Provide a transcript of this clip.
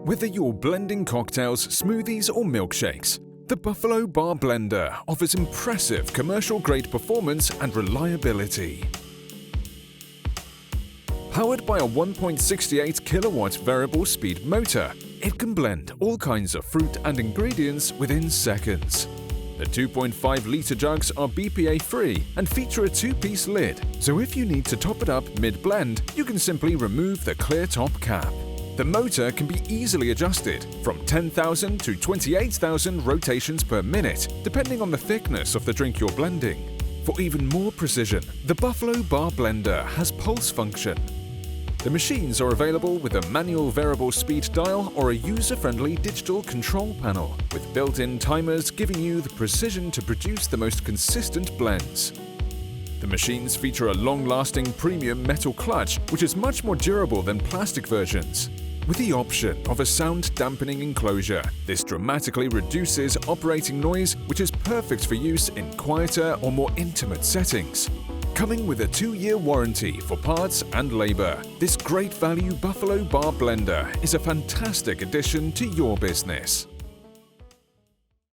Whether you're blending cocktails, smoothies or milkshakes, the Buffalo Bar Blender offers impressive commercial-grade performance and reliability. Powered by a 1.68 kilowatt variable speed motor, it can blend all kinds of fruit and ingredients within seconds. The 2.5-litre jugs are BPA-free and feature a two-piece lid, so if you need to top it up mid-blend, you can simply remove the clear top cap. The motor can be easily adjusted from 10,000 to 28,000 rotations per minute, depending on the thickness of the drink you're blending. For even more precision, the Buffalo Bar Blender has pulse function. The machines are available with a manual variable speed dial or a user-friendly digital control panel, with built-in timers giving you the precision to produce the most consistent blends. The machines feature a long-lasting premium metal clutch, which is much more durable than plastic versions. With the option of a sound dampening enclosure, this dramatically reduces operating noise, which is perfect for use in quieter or more intimate settings. Coming with a 2-year warranty for parts and labor, this great value Buffalo Bar Blender is a fantastic addition to your business.